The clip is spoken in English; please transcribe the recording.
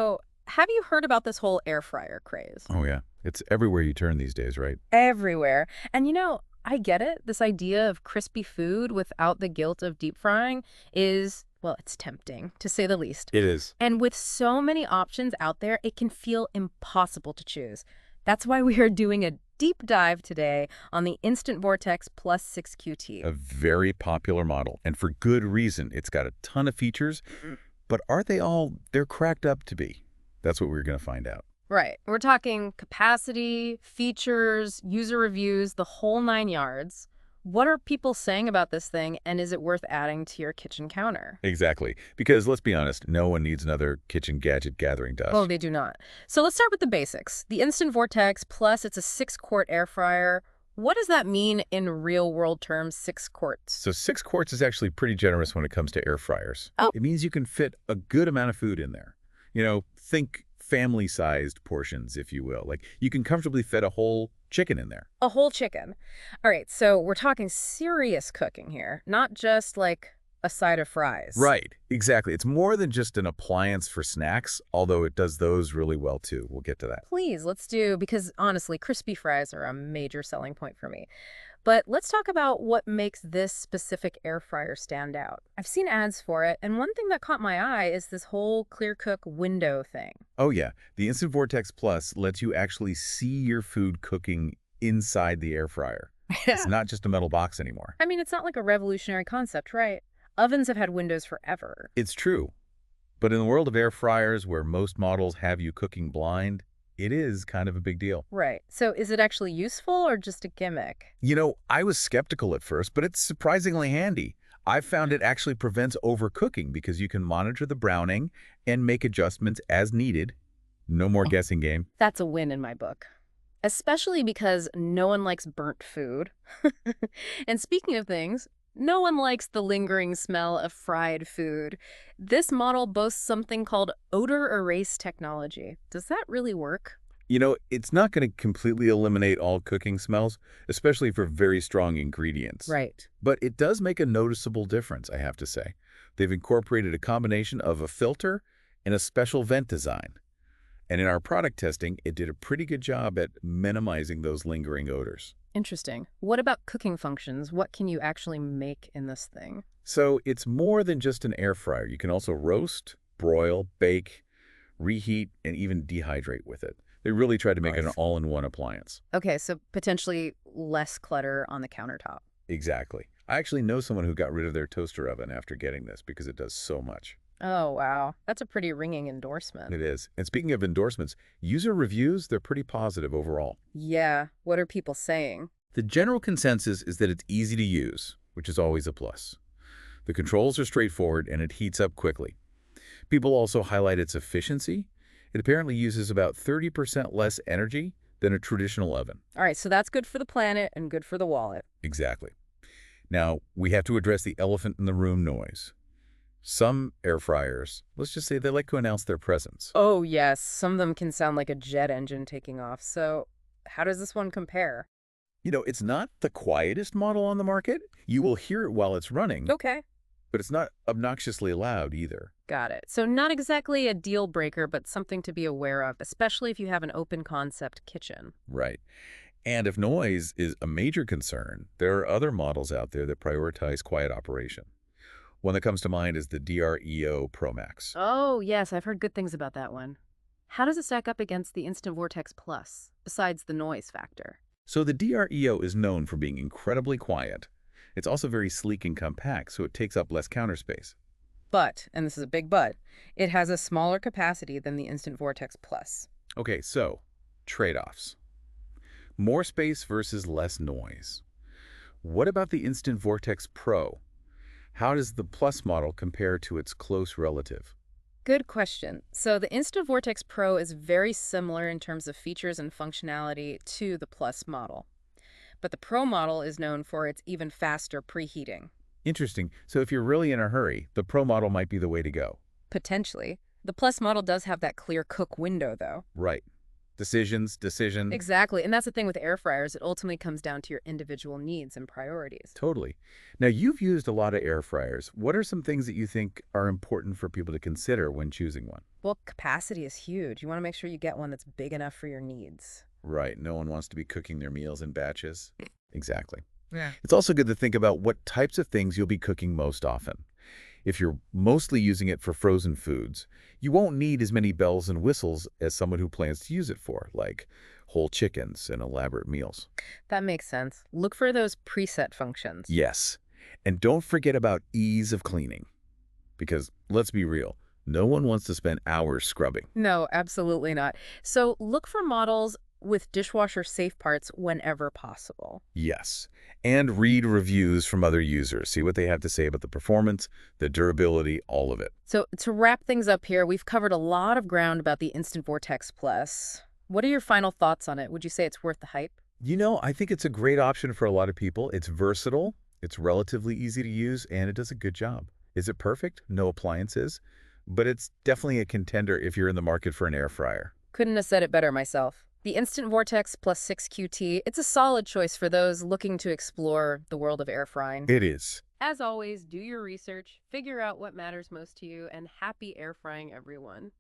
So, have you heard about this whole air fryer craze? Oh, yeah. It's everywhere you turn these days, right? Everywhere. And I get it. This idea of crispy food without the guilt of deep frying is, well, it's tempting, to say the least. It is. And with so many options out there, it can feel impossible to choose. That's why we are doing a deep dive today on the Instant Vortex Plus 6QT. A very popular model, and for good reason. It's got a ton of features, but are they all they're cracked up to be? That's what we're going to find out. Right. We're talking capacity, features, user reviews, the whole nine yards. What are people saying about this thing, and is it worth adding to your kitchen counter? Exactly. Because let's be honest, no one needs another kitchen gadget gathering Oh, dust. they do not. So let's start with the basics. The Instant Vortex Plus, it's a 6-quart air fryer. What does that mean in real-world terms, 6 quarts? So 6 quarts is actually pretty generous when it comes to air fryers. Oh. It means you can fit a good amount of food in there. Think family-sized portions, if you will. Like, you can comfortably fit a whole chicken in there. A whole chicken. All right, so we're talking serious cooking here, not just like a side of fries. Right, exactly. It's more than just an appliance for snacks, although it does those really well too. We'll get to that. Please, because honestly, crispy fries are a major selling point for me. But let's talk about what makes this specific air fryer stand out. I've seen ads for it, and one thing that caught my eye is this whole clear cook window thing. Oh yeah, the Instant Vortex Plus lets you actually see your food cooking inside the air fryer. It's not just a metal box anymore. I mean, it's not like a revolutionary concept, right? Ovens have had windows forever. It's true. But in the world of air fryers, where most models have you cooking blind, it is kind of a big deal. Right. So is it actually useful or just a gimmick? I was skeptical at first, but it's surprisingly handy. I've found it actually prevents overcooking because you can monitor the browning and make adjustments as needed. No more guessing game. That's a win in my book. Especially because no one likes burnt food. And speaking of things, no one likes the lingering smell of fried food. This model boasts something called Odor Erase Technology. Does that really work? It's not going to completely eliminate all cooking smells, especially for very strong ingredients. Right. But it does make a noticeable difference, I have to say. They've incorporated a combination of a filter and a special vent design. And in our product testing, it did a pretty good job at minimizing those lingering odors. Interesting. What about cooking functions? What can you actually make in this thing? So it's more than just an air fryer. You can also roast, broil, bake, reheat, and even dehydrate with it. They really tried to make it an all-in-one appliance. Okay, so potentially less clutter on the countertop. Exactly. I actually know someone who got rid of their toaster oven after getting this because it does so much. Oh, wow. That's a pretty ringing endorsement. It is. And speaking of endorsements, user reviews, they're pretty positive overall. Yeah. What are people saying? The general consensus is that it's easy to use, which is always a plus. The controls are straightforward and it heats up quickly. People also highlight its efficiency. It apparently uses about 30% less energy than a traditional oven. All right, so that's good for the planet and good for the wallet. Exactly. Now, we have to address the elephant in the room noise. Some air fryers, let's just say they like to announce their presence. Oh, yes. Some of them can sound like a jet engine taking off. So how does this one compare? It's not the quietest model on the market. You will hear it while it's running, Okay. but it's not obnoxiously loud either. Got it. So not exactly a deal breaker, but something to be aware of, especially if you have an open concept kitchen. Right. And if noise is a major concern, there are other models out there that prioritize quiet operation. One that comes to mind is the DREO Pro Max. Oh, yes. I've heard good things about that one. How does it stack up against the Instant Vortex Plus, besides the noise factor? So the DREO is known for being incredibly quiet. It's also very sleek and compact, so it takes up less counter space. But, and this is a big but, it has a smaller capacity than the Instant Vortex Plus. Okay, so trade-offs. More space versus less noise. What about the Instant Vortex Pro? How does the Plus model compare to its close relative? Good question. So the Instant Vortex Pro is very similar in terms of features and functionality to the Plus model. But the Pro model is known for its even faster preheating. Interesting. So if you're really in a hurry, the Pro model might be the way to go. Potentially. The Plus model does have that clear cook window, though. Right. decision. Exactly. And that's the thing with air fryers. It ultimately comes down to your individual needs and priorities. Totally. Now, you've used a lot of air fryers. What are some things that you think are important for people to consider when choosing one? Well, capacity is huge. You want to make sure you get one that's big enough for your needs. Right. No one wants to be cooking their meals in batches. Exactly. Yeah. It's also good to think about what types of things you'll be cooking most often. If you're mostly using it for frozen foods, you won't need as many bells and whistles as someone who plans to use it for, like whole chickens and elaborate meals. That makes sense. Look for those preset functions. Yes. And don't forget about ease of cleaning. Because let's be real, no one wants to spend hours scrubbing. No, absolutely not. So look for models with dishwasher safe parts whenever possible. Yes. And read reviews from other users. See what they have to say about the performance, the durability, all of it. So to wrap things up here, we've covered a lot of ground about the Instant Vortex Plus. What are your final thoughts on it? Would you say it's worth the hype? I think it's a great option for a lot of people. It's versatile, it's relatively easy to use, and it does a good job. Is it perfect? No appliances. But it's definitely a contender if you're in the market for an air fryer. Couldn't have said it better myself. The Instant Vortex Plus 6QT, it's a solid choice for those looking to explore the world of air frying. It is. As always, do your research, figure out what matters most to you, and happy air frying, everyone.